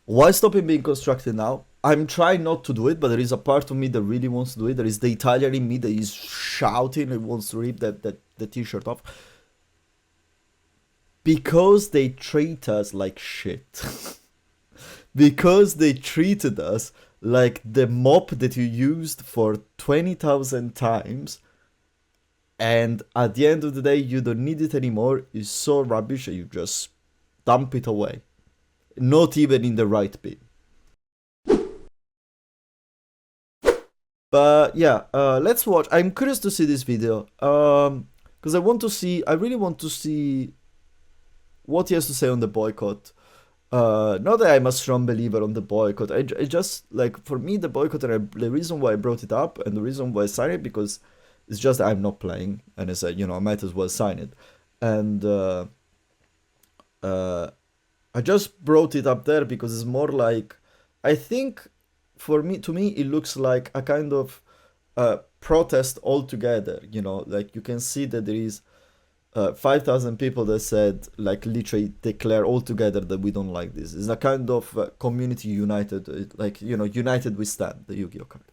Why stopping being constructive now? I'm trying not to do it, but there is a part of me that really wants to do it. There is the Italian in me that is shouting and wants to rip the t-shirt off. Because they treat us like shit. Because they treated us like the mop that you used for 20,000 times, and at the end of the day you don't need it anymore. It's so rubbish that you just dump it away, not even in the right bin. But yeah, let's watch. I'm curious to see this video, because I really want to see what he has to say on the boycott. Not that I'm a strong believer on the boycott. I just, like, for me, the boycott, and the reason why I brought it up and the reason why I signed it, because it's just I'm not playing, and I said, I might as well sign it. And I just brought it up there because it's more like, I think, to me, it looks like a kind of protest altogether. Like, you can see that there is 5,000 people that said, like, literally declare all together that we don't like this. It's a kind of community united, like, united we stand, the Yu-Gi-Oh card.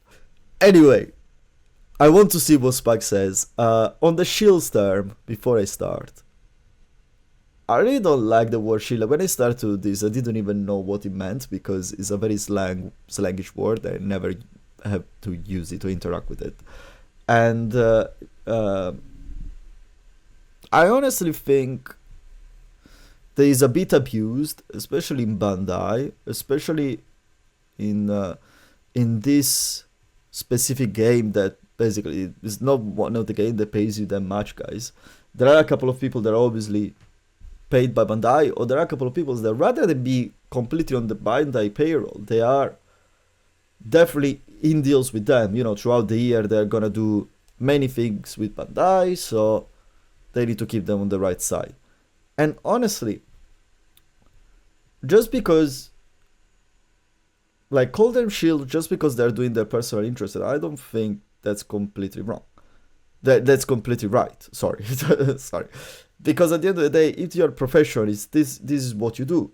Anyway, I want to see what Spike says. On the Shill's term, before I start, I really don't like the word Shill. When I started this, I didn't even know what it meant because it's a very slangish word. I never have to use it to interact with it. And I honestly think there is a bit abused, especially in Bandai, especially in this specific game that basically is not one of the games that pays you that much, guys. There are a couple of people that are obviously paid by Bandai, or there are a couple of people that rather than be completely on the Bandai payroll, they are definitely in deals with them. Throughout the year they're gonna do many things with Bandai, so they need to keep them on the right side. And honestly, just because, like, call them Shield just because they're doing their personal interest, I don't think that's completely wrong. That's completely right. Sorry. Sorry. Because at the end of the day, if you're professional, this is what you do.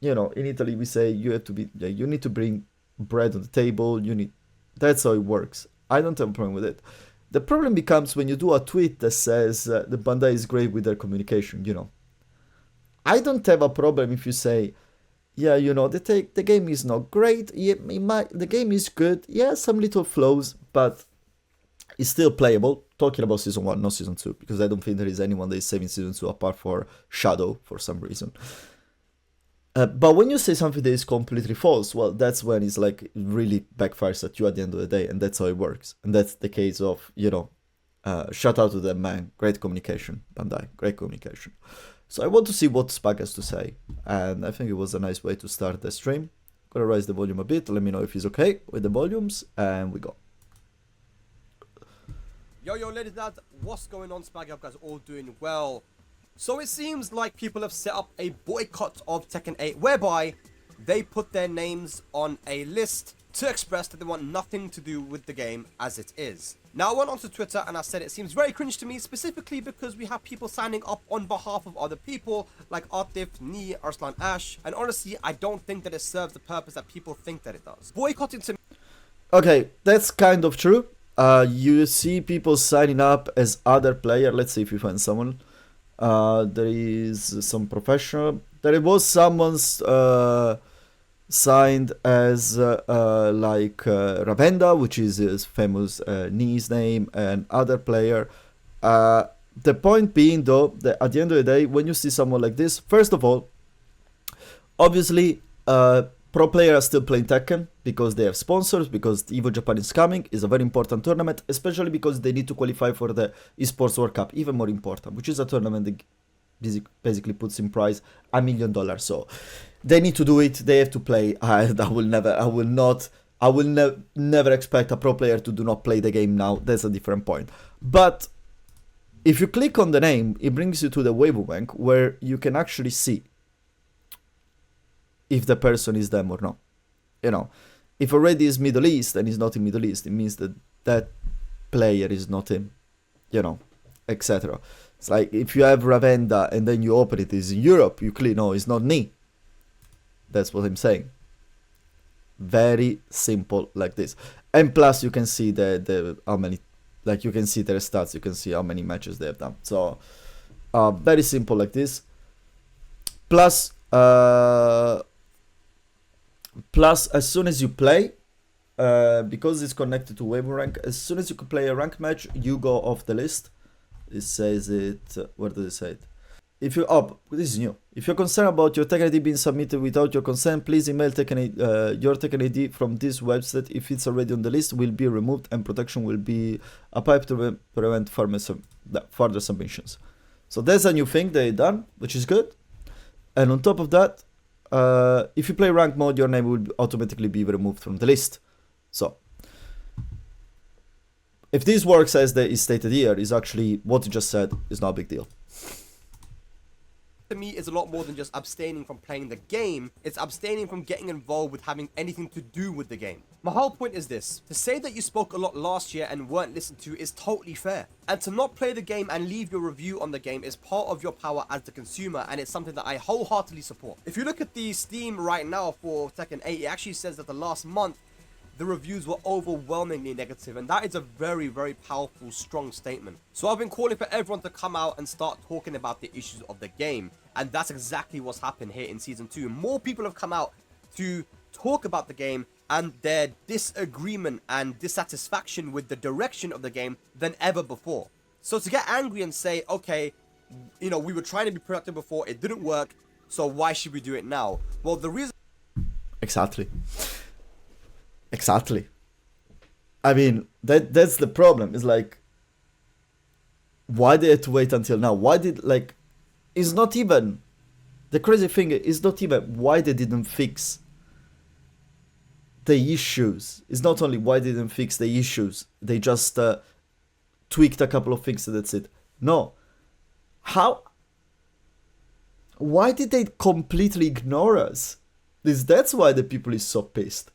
In Italy we say you need to bring bread on the table. That's how it works. I don't have a problem with it. The problem becomes when you do a tweet that says the Bandai is great with their communication. I don't have a problem if you say, yeah, the game is not great. Yeah, the game is good. Yeah, some little flaws, but it's still playable. Talking about season 1, not season 2, because I don't think there is anyone that is saving season 2 apart for Shadow for some reason. But when you say something that is completely false, well, that's when it's like, it really backfires at you at the end of the day, and that's how it works. And that's the case of, shout out to them, man. Great communication, Bandai. Great communication. So I want to see what Spag has to say, and I think it was a nice way to start the stream. Gonna raise the volume a bit. Let me know if he's okay with the volumes, and we go. Yo, ladies and lads, what's going on? Spag, you guys all doing well? So it seems like people have set up a boycott of Tekken 8, whereby they put their names on a list to express that they want nothing to do with the game as it is. Now, I went onto Twitter and I said it seems very cringe to me, specifically because we have people signing up on behalf of other people like Atif, Ni, Arslan Ash, and honestly, I don't think that it serves the purpose that people think that it does. Boycotting to me... Okay, that's kind of true. You see people signing up as other player. Let's see if we find someone. There is some professional. There was someone's signed as Ravenda, which is his famous Ni's name, and other player. The point being, though, that at the end of the day, when you see someone like this, first of all, obviously, pro players are still playing Tekken because they have sponsors, because Evo Japan is coming. It's a very important tournament, especially because they need to qualify for the Esports World Cup, even more important, which is a tournament that basically puts in prize $1 million. So they need to do it. They have to play. I will never expect a pro player to do not play the game now. That's a different point. But if you click on the name, it brings you to the Weibo bank where you can actually see if the person is them or not. If already is Middle East and is not in Middle East, it means that that player is not him, etc. It's like if you have Ravenda and then you open it is in Europe, you click, no, it's not me. That's what I'm saying. Very simple like this. And plus you can see the how many, like you can see their stats, you can see how many matches they have done. So very simple like this. Plus as soon as you play, because it's connected to waiver rank, as soon as you can play a rank match, you go off the list. It says it, where does it say it? If you, this is new. If you're concerned about your Tekken ID being submitted without your consent, please email your Tekken ID from this website. If it's already on the list, will be removed and protection will be applied to prevent further submissions. So there's a new thing they done, which is good. And on top of that, if you play ranked mode, your name will automatically be removed from the list. So if this works as is stated here, is actually what you just said, is not a big deal. To me, is a lot more than just abstaining from playing the game. It's abstaining from getting involved with having anything to do with the game. My whole point is this: to say that you spoke a lot last year and weren't listened to is totally fair, and to not play the game and leave your review on the game is part of your power as the consumer, and it's something that I wholeheartedly support. If you look at the Steam right now for Tekken 8, it actually says that the last month the reviews were overwhelmingly negative, and that is a very, very powerful, strong statement. So I've been calling for everyone to come out and start talking about the issues of the game, and that's exactly what's happened here in Season 2. More people have come out to talk about the game and their disagreement and dissatisfaction with the direction of the game than ever before. So to get angry and say, okay, you know, we were trying to be productive before, it didn't work, so why should we do it now? Well, the reason... Exactly. I mean, that's the problem. It's like, why they had to wait until now? Why did, like, it's not even, the crazy thing is not even why they didn't fix the issues. It's not only why they didn't fix the issues, they just tweaked a couple of things and that's it. No. Why did they completely ignore us? That's why the people is so pissed.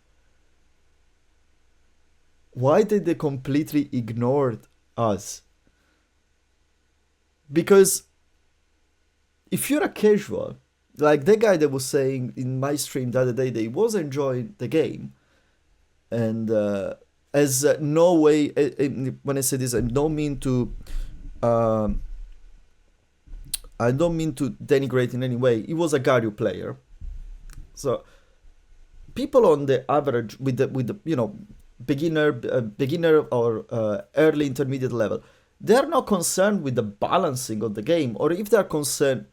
Why did they completely ignore us? Because if you're a casual, like the guy that was saying in my stream the other day that he was enjoying the game, and as no way, when I say this, I don't mean to denigrate in any way. He was a Gario player, so people on the average with the you know, beginner or early intermediate level, they're not concerned with the balancing of the game, or if they're concerned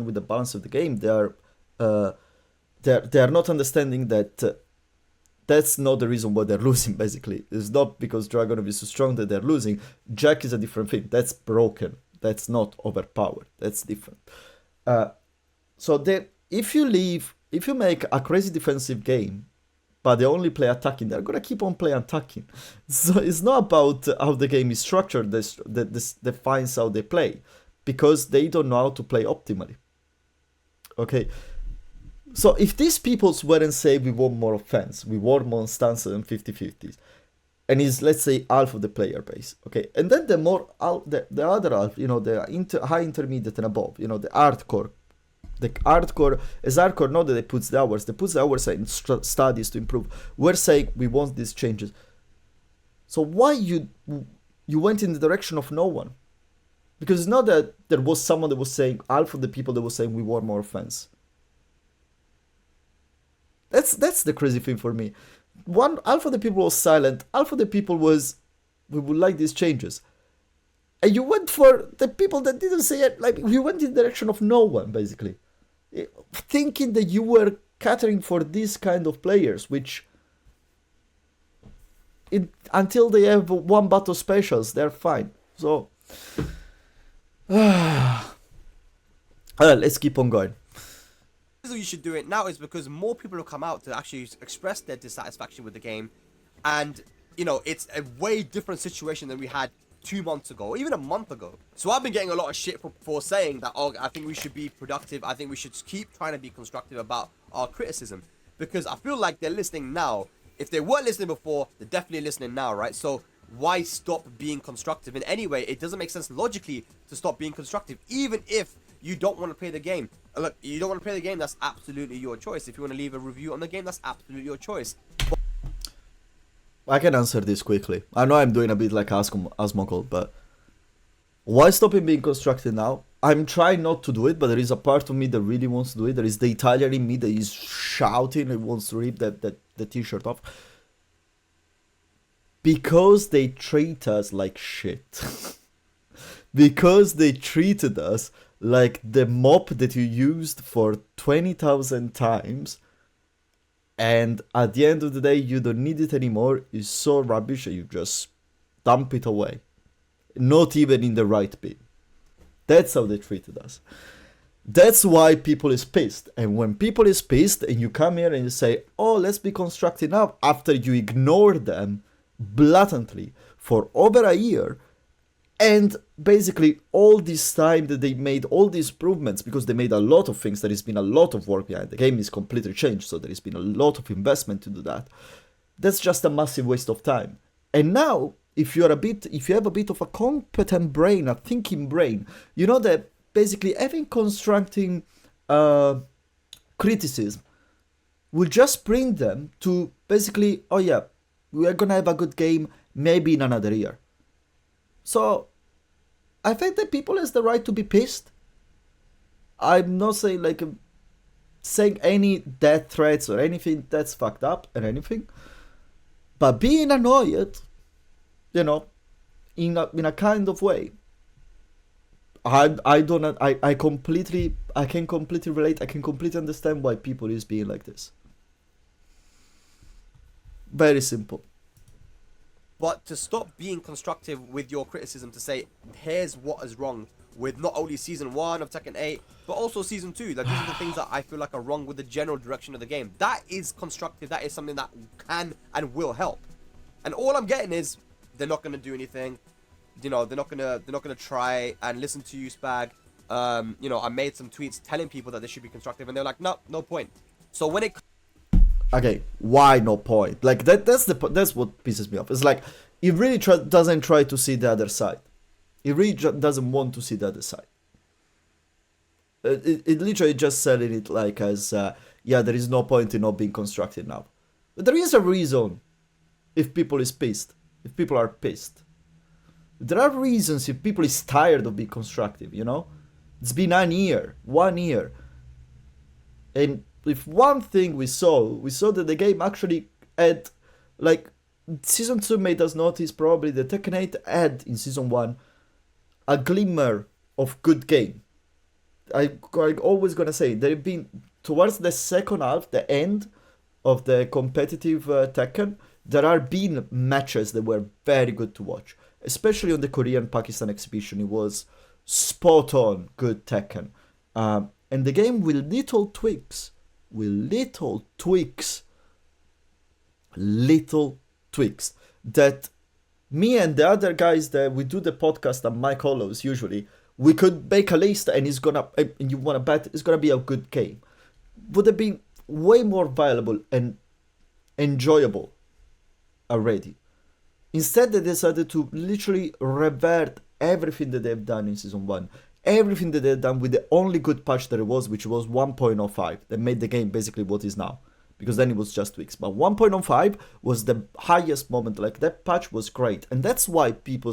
with the balance of the game, they're not understanding that that's not the reason why they're losing. Basically, it's not because Dragonov is so strong that they're losing. Jack is a different thing. That's broken. That's not overpowered. That's different. So if you make a crazy defensive game, but they only play attacking, they're gonna keep on playing attacking. So it's not about how the game is structured that defines how they play, because they don't know how to play optimally. Okay, so if these peoples weren't say we want more offense, we want more stances and 50-50s, and is, let's say, half of the player base, okay, and then the other half, you know, the high intermediate and above, you know, the hardcore is hardcore, not that they put the hours in studies to improve. We're saying we want these changes. So why you went in the direction of no one? Because it's not that there was someone that was saying, half of the people that was saying we want more offense. That's the crazy thing for me. Half of the people was silent, half of the people was, we would like these changes. And you went for the people that didn't say it, like, you went in the direction of no one, basically. Thinking that you were catering for these kind of players, which, until they have one battle specials, they're fine. So, let's keep on going. The reason you should do it now is because more people have come out to actually express their dissatisfaction with the game, and, you know, it's a way different situation than we had 2 months ago, or even a month ago. So I've been getting a lot of shit for saying that, oh, I think we should be productive, I think we should keep trying to be constructive about our criticism, because I feel like they're listening now. If they weren't listening before, they're definitely listening now, right? So why stop being constructive? And anyway, it doesn't make sense logically to stop being constructive, even if you don't want to play the game. look, you don't want to play the game, that's absolutely your choice. If you want to leave a review on the game, that's absolutely your choice. I can answer this quickly. I know I'm doing a bit like Asmongold, but why stop it being constructed now? I'm trying not to do it, but there is a part of me that really wants to do it. There is the Italian in me that is shouting and wants to rip the t-shirt off. Because they treat us like shit. Because they treated us like the mop that you used for 20,000 times, and at the end of the day you don't need it anymore. It's so rubbish that you just dump it away, not even in the right bin. That's how they treated us. That's why people is pissed. And when people is pissed and you come here and you say, oh, let's be constructive now, after you ignore them blatantly for over a year, and basically all this time that they made all these improvements, because they made a lot of things, there has been a lot of work behind. The game is completely changed, so there has been a lot of investment to do that. That's just a massive waste of time. And now, if you have a bit of a competent brain, a thinking brain, you know that basically having constructing criticism will just bring them to basically, oh yeah, we are gonna have a good game maybe in another year. So I think that people has the right to be pissed. I'm not saying saying any death threats or anything that's fucked up or anything, but being annoyed, you know, in a kind of way. I can completely relate. I can completely understand why people is being like this. Very simple. But to stop being constructive with your criticism, to say, here's what is wrong with not only Season 1 of Tekken 8, but also Season 2. Like, these are the things that I feel like are wrong with the general direction of the game. That is constructive. That is something that can and will help. And all I'm getting is, they're not going to do anything. You know, they're not gonna try and listen to you, Spag. You know, I made some tweets telling people that they should be constructive, and they're like, no point. So when it... Okay, why no point? Like that's what pisses me off. It's like it really doesn't try to see the other side. It really doesn't want to see the other side. It literally just selling it like as yeah, there is no point in not being constructive now. But there is a reason if people is pissed. If people are pissed, there are reasons if people is tired of being constructive. You know, it's been 1 year, and if one thing we saw that the game actually had, like, Season 2 made us notice probably that Tekken 8 had in Season 1 a glimmer of good game. I'm always gonna say there have been, towards the second half, the end of the competitive Tekken, there are been matches that were very good to watch, especially on the Korean-Pakistan exhibition. It was spot on good Tekken, and the game with little tweaks that me and the other guys that we do the podcast and Mike Hollows usually, we could make a list and you wanna bet it's gonna be a good game. Would have been way more valuable and enjoyable already. Instead they decided to literally revert everything that they've done in Season 1. Everything that they've done with the only good patch that it was, which was 1.05, that made the game basically what is now. Because then it was just tweaks. But 1.05 was the highest moment. Like, that patch was great. And that's why people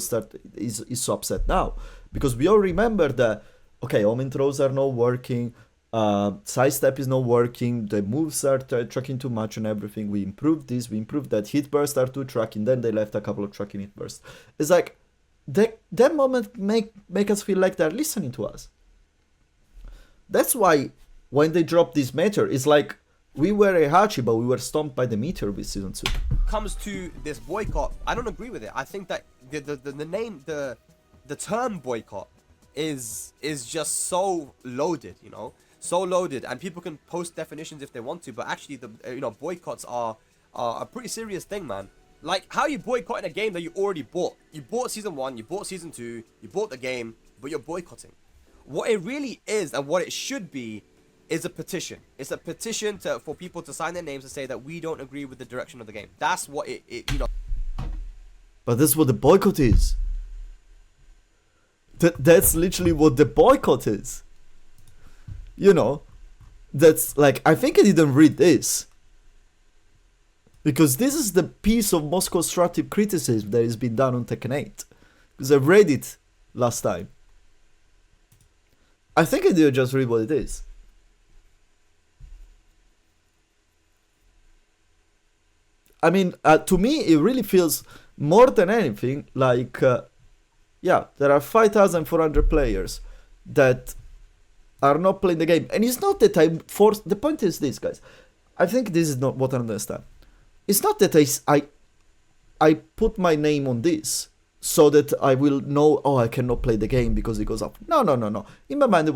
is so upset now. Because we all remember that, okay, Omen throws are not working, sidestep is not working, the moves are tracking too much and everything. We improved this, we improved that, hit bursts are too tracking, then they left a couple of tracking hit bursts. It's like, that moment make us feel like they're listening to us. That's why when they drop this meteor, it's like we were a Hachi, but we were stomped by the meteor with Season 2. Comes to this boycott, I don't agree with it. I think that the name, the term boycott is just so loaded, you know, so loaded, and people can post definitions if they want to, but actually boycotts are a pretty serious thing, man. Like, how are you boycotting a game that you already bought? You bought Season 1, you bought Season 2, you bought the game, but you're boycotting. What it really is, and what it should be, is a petition. It's a petition for people to sign their names and say that we don't agree with the direction of the game. That's what But that's what the boycott is. That's literally what the boycott is. You know, that's like, I think I didn't read this. Because this is the piece of most constructive criticism that has been done on Tekken 8. Because I read it last time. I think I did just read what it is. I mean, to me, it really feels more than anything like, yeah, there are 5,400 players that are not playing the game. And it's not that I force. The point is this, guys. I think this is not what I understand. It's not that I put my name on this so that I will know, oh, I cannot play the game because it goes up. No. In my mind, I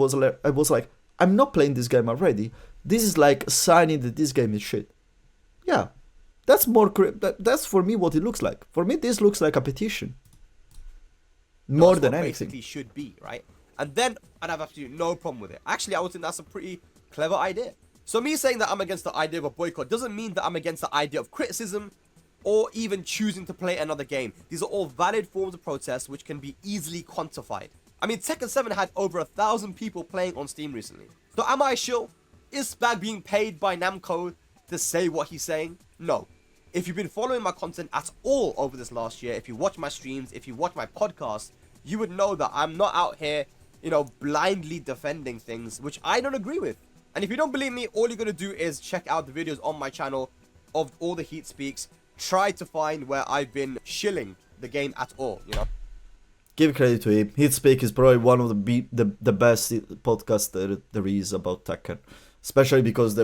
was like, I'm not playing this game already. This is like signing that this game is shit. Yeah, that's more. That's for me what it looks like. For me, this looks like a petition. More than anything. Basically should be, right? And then I'd have absolutely no problem with it. Actually, I would think that's a pretty clever idea. So me saying that I'm against the idea of a boycott doesn't mean that I'm against the idea of criticism or even choosing to play another game. These are all valid forms of protest which can be easily quantified. I mean, Tekken 7 had over 1,000 people playing on Steam recently. So am I Shill? Is Spag being paid by Namco to say what he's saying? No. If you've been following my content at all over this last year, if you watch my streams, if you watch my podcast, you would know that I'm not out here, you know, blindly defending things which I don't agree with. And if you don't believe me, all you're going to do is check out the videos on my channel of all the Heat Speaks. Try to find where I've been shilling the game at all, you know. Give credit to him. Heat Speak is probably one of the best podcasts there is about Tekken. Especially because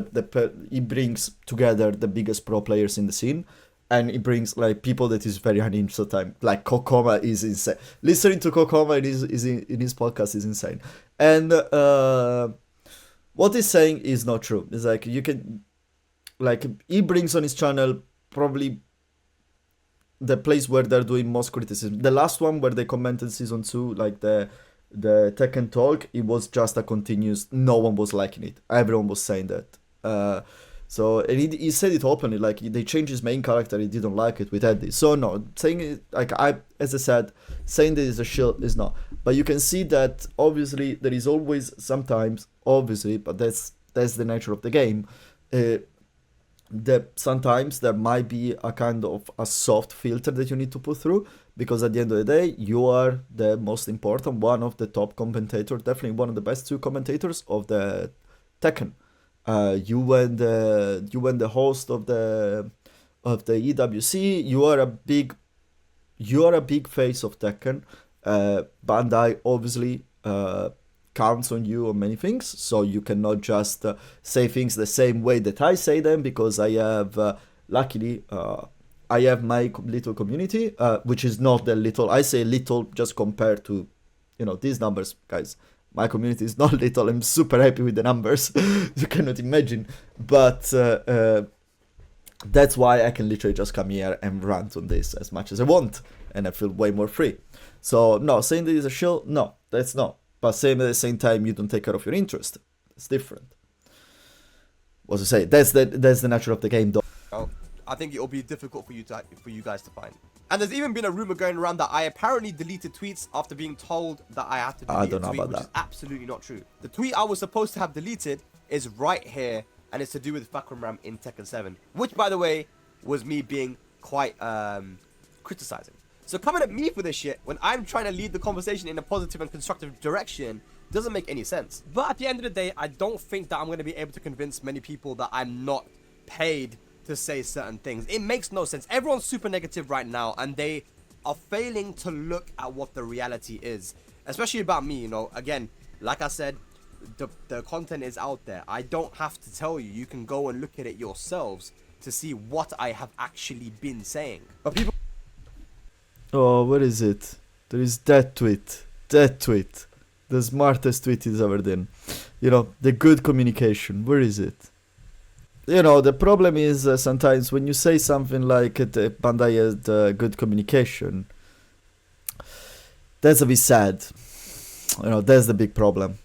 he brings together the biggest pro players in the scene. And he brings like people that is very uninterested time. Like Kokoma is insane. Listening to Kokoma in his podcast is insane. And what he's saying is not true. It's like you can, like, he brings on his channel probably the place where they're doing most criticism. The last one where they commented season 2, like the Tekken talk, it was just a continuous. No one was liking it. Everyone was saying that. So and he said it openly. Like they changed his main character. He didn't like it with Eddie. So no, saying it like as I said, saying that it's a shield is not. But you can see that obviously there is always sometimes obviously, but that's the nature of the game. That sometimes there might be a kind of a soft filter that you need to put through, because at the end of the day you are the most important, one of the top commentators, definitely one of the best 2 commentators of the Tekken. You and the host of the EWC, you are a big face of Tekken. Bandai obviously counts on you on many things, so you cannot just say things the same way that I say them, because I have luckily I have my little community, which is not that little. I say little just compared to, you know, these numbers, guys. My community is not little. I'm super happy with the numbers. You cannot imagine. But that's why I can literally just come here and rant on this as much as I want. And I feel way more free. So, no, saying that it's a shill, no, that's not. But saying at the same time you don't take care of your interest, it's different. What to say? That's the nature of the game, though. Oh, I think it'll be difficult for you guys to find. And there's even been a rumor going around that I apparently deleted tweets after being told that I had to delete a tweet, which is absolutely not true. The tweet I was supposed to have deleted is right here, and it's to do with Fakram Ram in Tekken 7, which, by the way, was me being quite criticizing. So coming at me for this shit when I'm trying to lead the conversation in a positive and constructive direction doesn't make any sense. But at the end of the day, I don't think that I'm going to be able to convince many people that I'm not paid to say certain things. It makes no sense. Everyone's super negative right now, and they are failing to look at what the reality is, especially about me. You know, again, like I said, the content is out there. I don't have to tell you. You can go and look at it yourselves to see what I have actually been saying. But people... Oh, what is it? There is that tweet. The smartest tweet is ever done. You know, the good communication. Where is it? You know, the problem is sometimes when you say something like Bandai has good communication, that's a bit sad. You know, that's the big problem.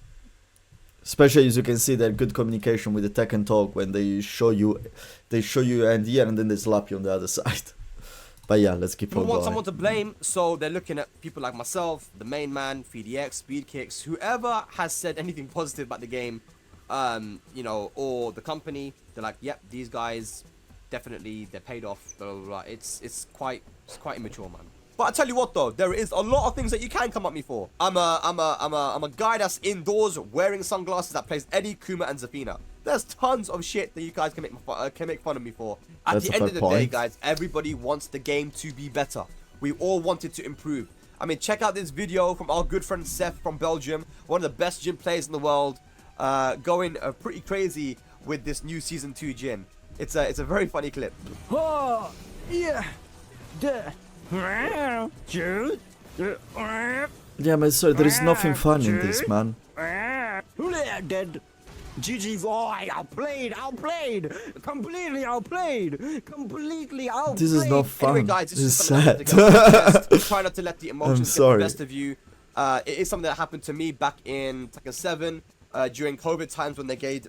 Especially as you can see that good communication with the Tekken talk when they show you and here and then they slap you on the other side. But yeah, let's keep on going. People want someone to blame, so they're looking at people like myself, the main man, 3DX, Speedkicks, whoever has said anything positive about the game, you know, or the company, they're like, yep, these guys definitely, they're paid off, blah, blah, blah. It's quite immature, man. But I tell you what though, there is a lot of things that you can come at me for. I'm a guy that's indoors wearing sunglasses that plays Eddie, Kuma, and Zafina. There's tons of shit that you guys can make fun of me for. At That's the end of the day, guys, everybody wants the game to be better. We all want it to improve. I mean, check out this video from our good friend Seth from Belgium, one of the best gin players in the world, going pretty crazy with this new Season 2 gin. It's a very funny clip. Oh, yeah. Yeah, man, sorry, there is nothing fun in this, man. Dead. GG boy, outplayed, completely outplayed. This is not fun. Anyway, guys, this is sad. Try not to let the emotions get the best of you. It is something that happened to me back in Tekken 7 during COVID times when they gave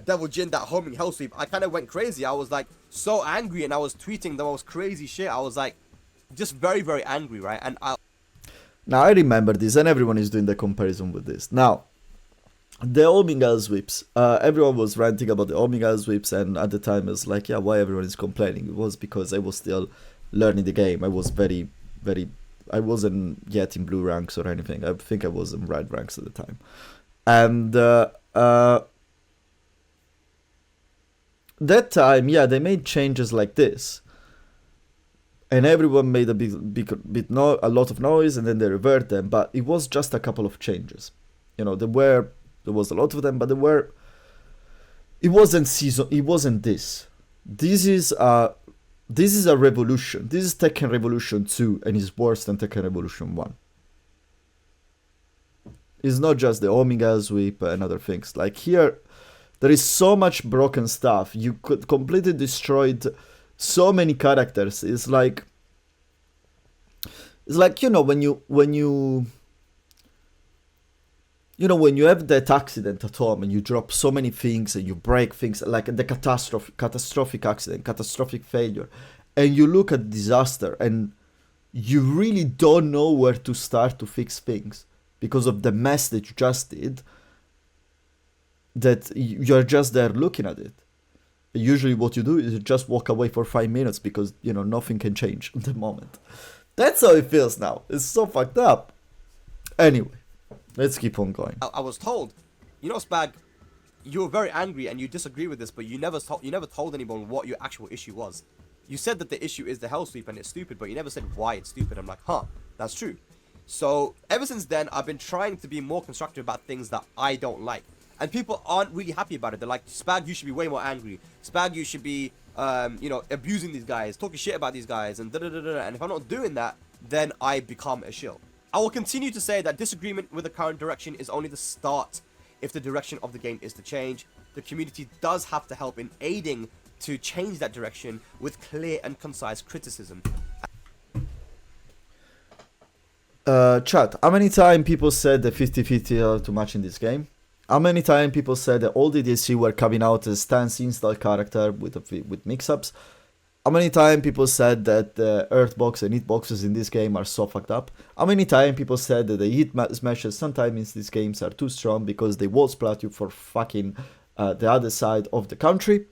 Devil Jin that homing hell sweep. I kind of went crazy. I was like so angry and I was tweeting the most crazy shit. I was like just very, very angry, right? And now I remember this, and everyone is doing the comparison with this. Now, the Omega sweeps, everyone was ranting about the Omega sweeps, and at the time it was like, yeah, why everyone is complaining? It was because I was still learning the game. I was I wasn't yet in blue ranks or anything. I think I was in red ranks at the time. And that time, yeah, they made changes like this. And everyone made a lot of noise, and then they reversed them. But it was just a couple of changes. You know, there was a lot of them, but it wasn't this. This is a revolution. This is Tekken Revolution 2, and it's worse than Tekken Revolution 1. It's not just the Omega sweep and other things. Like here, there is so much broken stuff. You could completely destroyed so many characters. It's like you know when you have that accident at home and you drop so many things and you break things, like the catastrophic accident, catastrophic failure, and you look at disaster and you really don't know where to start to fix things because of the mess that you just did, that you're just there looking at it. Usually what you do is you just walk away for 5 minutes because, you know, nothing can change at the moment. That's how it feels now. It's so fucked up. Anyway. Let's keep on going. I was told, you know, Spag, you were very angry and you disagree with this, but you never told anyone what your actual issue was. You said that the issue is the hell sweep and it's stupid, but you never said why it's stupid. I'm like, huh, that's true. So ever since then, I've been trying to be more constructive about things that I don't like. And people aren't really happy about it. They're like, Spag, you should be way more angry. Spag, you should be, you know, abusing these guys, talking shit about these guys, and da-da-da-da. And if I'm not doing that, then I become a shill. I will continue to say that disagreement with the current direction is only the start. If the direction of the game is to change, the community does have to help in aiding to change that direction with clear and concise criticism. Chat, how many times people said that 50-50 are too much in this game? How many times people said that all the DLC were coming out as stance install character with mix-ups? How many times people said that the earthbox and hitboxes in this game are so fucked up? How many times people said that the hit smashes sometimes in these games are too strong because they wall splat you for fucking the other side of the country?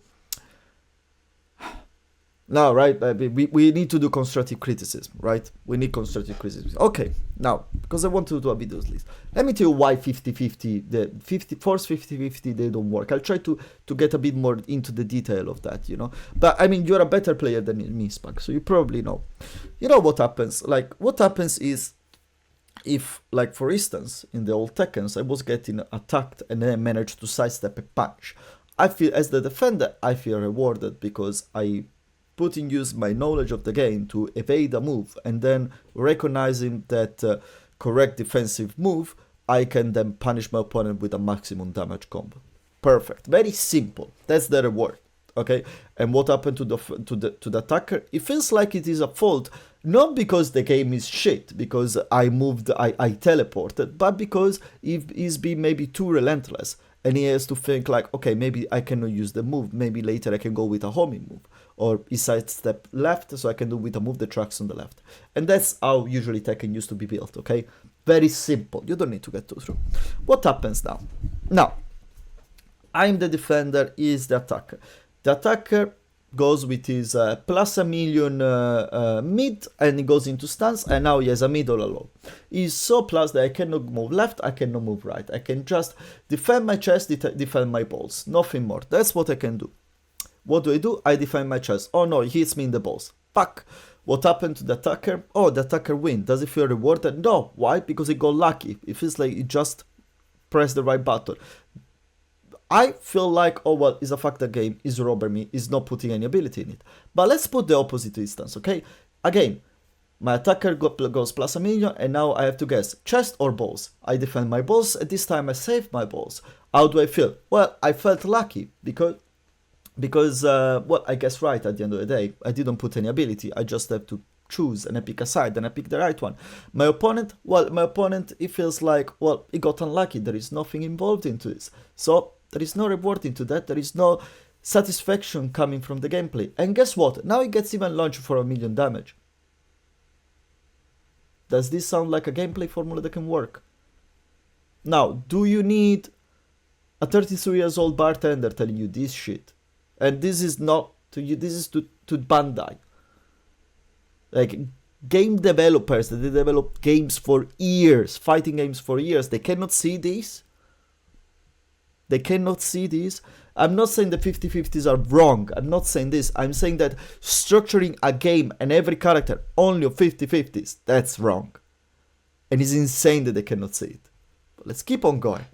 No, right? We need to do constructive criticism, right? We need constructive criticism. Okay, now, because I want to do a videos list. Let me tell you why 50-50, the force 50-50, they don't work. I'll try to get a bit more into the detail of that, you know. But, I mean, you're a better player than me, Spag, so you probably know. You know what happens? Like, what happens is, if, like, for instance, in the old Tekkens, I was getting attacked and then I managed to sidestep a punch. I feel, as the defender, I feel rewarded because I put in use my knowledge of the game to evade a move, and then recognizing that correct defensive move, I can then punish my opponent with a maximum damage combo. Perfect. Very simple. That's the reward. Okay. And what happened to the attacker? It feels like it is a fault, not because the game is shit, because I teleported, but because he's been maybe too relentless, and he has to think like, okay, maybe I cannot use the move. Maybe later I can go with a homing move. Or he sidestep left, so I can do with a move the tracks on the left. And that's how usually Tekken used to be built, okay? Very simple. You don't need to get through. What happens now? Now, I'm the defender, he's the attacker. The attacker goes with his plus a million mid, and he goes into stance, and now he has a mid all alone. He's so plus that I cannot move left, I cannot move right. I can just defend my chest, defend my balls. Nothing more. That's what I can do. What do? I defend my chest. Oh no, he hits me in the balls. Fuck. What happened to the attacker? Oh, the attacker win. Does he feel rewarded? No. Why? Because he got lucky. It feels like he just pressed the right button. I feel like, oh well, it's a factor game, he's robbing me, he's not putting any ability in it. But let's put the opposite instance, okay? Again, my attacker goes plus a million, and now I have to guess, chest or balls? I defend my balls, and this time I save my balls. How do I feel? Well, I felt lucky, because well, I guess right at the end of the day. I didn't put any ability, I just have to choose, and I pick a side, and I pick the right one. My opponent, it feels like, well, he got unlucky, there is nothing involved into this. So, there is no reward into that, there is no satisfaction coming from the gameplay. And guess what? Now he gets even launched for 1 million damage. Does this sound like a gameplay formula that can work? Now, do you need a 33 years old bartender telling you this shit? And this is not to you, this is to Bandai. Like, game developers, they develop games for years, fighting games for years, they cannot see this? They cannot see this. I'm not saying the 50-50s are wrong. I'm not saying this. I'm saying that structuring a game and every character only of 50-50s, that's wrong. And it's insane that they cannot see it. But let's keep on going.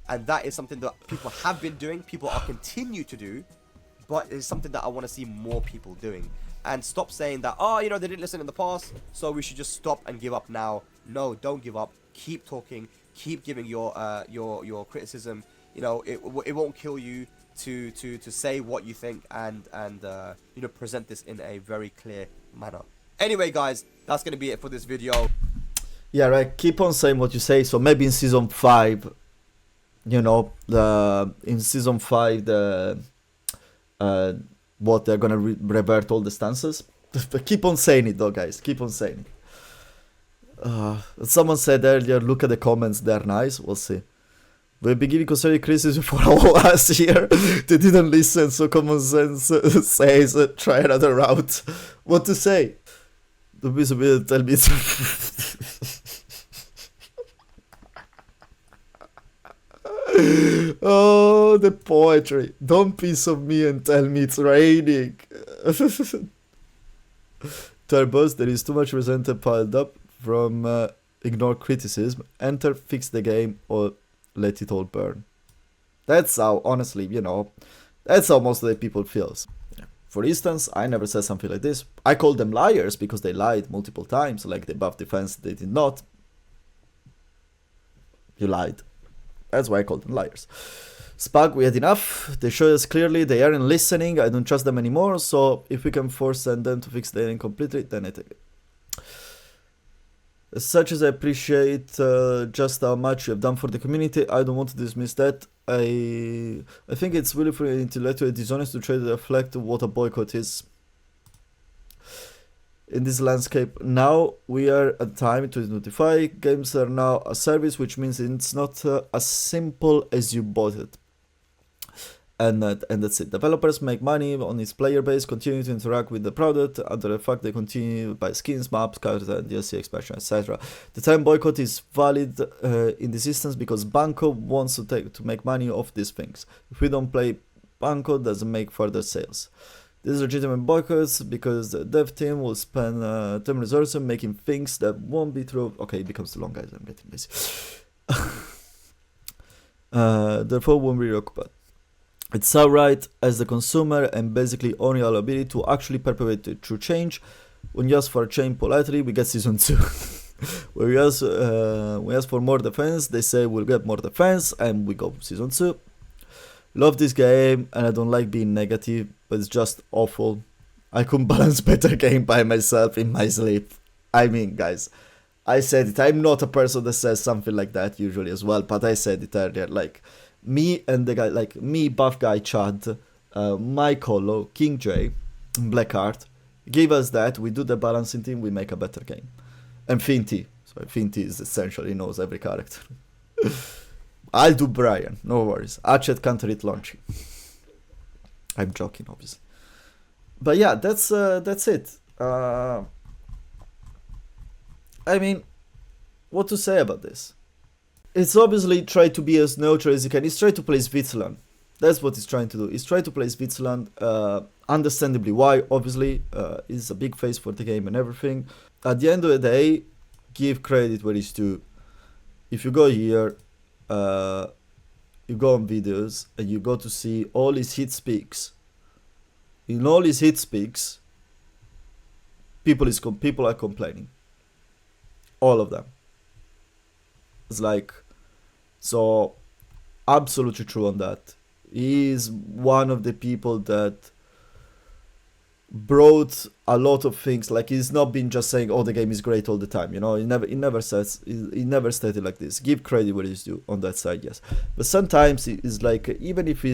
And that is something that people have been doing, people are continue to do, but it's something that I want to see more people doing. And stop saying that, oh, you know, they didn't listen in the past, so we should just stop and give up now. No, don't give up. Keep talking. Keep giving your criticism. You know, it won't kill you to say what you think and you know, present this in a very clear manner. Anyway, guys, that's gonna be it for this video. Yeah, right. Keep on saying what you say. So maybe in season 5, you know, in season 5 what they're gonna revert all the stances. But keep on saying it though, guys. Keep on saying it. Someone said earlier, look at the comments, they're nice. We'll see. We've been giving constructive criticism for a whole last year. They didn't listen, so common sense says try another route. What to say? Tell me oh, the poetry. Don't piss on me and tell me it's raining. Turbos, there is too much resentment piled up from ignore criticism, enter, fix the game, or let it all burn. That's how, honestly, you know, that's how most of the people feels. Yeah. For instance, I never said something like this. I called them liars because they lied multiple times, like they buffed defense, they did not. You lied. That's why I called them liars. Spag, we had enough. They showed us clearly they aren't listening. I don't trust them anymore. So if we can force them to fix the game completely, then I take it. As such as I appreciate just how much you have done for the community, I don't want to dismiss that. I think it's really for intellectually dishonest to try to reflect what a boycott is. In this landscape, now we are at time to notify. Games are now a service, which means it's not as simple as you bought it. And that's it. Developers make money on its player base, continue to interact with the product, under the fact they continue to buy skins, maps, cards, and DLC expansion, etc. The time boycott is valid in this instance because Banco wants to make money off these things. If we don't play, Banco doesn't make further sales. This is legitimate boycotts because the dev team will spend time resources making things that won't be true. Okay, it becomes too long, guys. I'm getting busy. Therefore, won't be reoccupied. It's alright as the consumer and basically own your ability to actually perpetuate the true change. When you ask for a change politely, we get season 2. When we ask for more defense, they say we'll get more defense, and we go season 2. Love this game, and I don't like being negative, but it's just awful. I couldn't balance better game by myself in my sleep. I mean, guys, I said it. I'm not a person that says something like that usually as well, but I said it earlier. Like, me and the guy, like me, buff guy Chad, Michael, King J, Blackheart, give us that. We do the balancing thing, we make a better game. And Finty. Sorry, Finty is essentially knows every character. I'll do Brian, no worries. Hatchet can't read launching. I'm joking, obviously. But yeah, that's it. I mean, what to say about this? It's obviously try to be as neutral as you can. It's try to play Switzerland. That's what he's trying to do. He's trying to play Switzerland. Understandably, why? Obviously, it's a big face for the game and everything. At the end of the day, give credit where it's due. If you go here, you go on videos and you go to see all his hit speaks. In all his hit speaks, people are complaining. All of them. It's like, so absolutely true on that. He is one of the people that brought a lot of things. Like, he's not been just saying, "Oh, the game is great all the time." You know, he never stated like this. Give credit where it's due on that side, yes. But sometimes it's like, even if he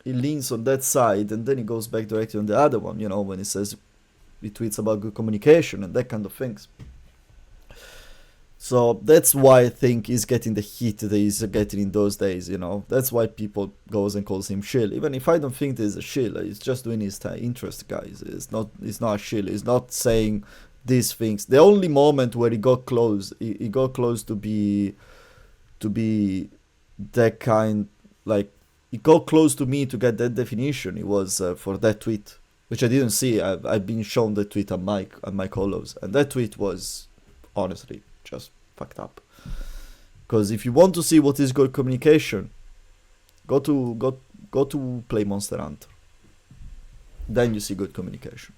leans on that side and then he goes back directly on the other one. You know, when he tweets about good communication and that kind of things. So that's why I think he's getting the heat that he's getting in those days, you know. That's why people goes and calls him Shill. Even if I don't think there's a Shill, he's just doing his interest, guys. It's not a Shill. He's not saying these things. The only moment where he got close, he got close to be that kind, like, he got close to me to get that definition. It was for that tweet, which I didn't see. I've been shown the tweet on Mike Hollows, and that tweet was honestly just fucked up. Because if you want to see what is good communication, go to play Monster Hunter. Then you see good communication.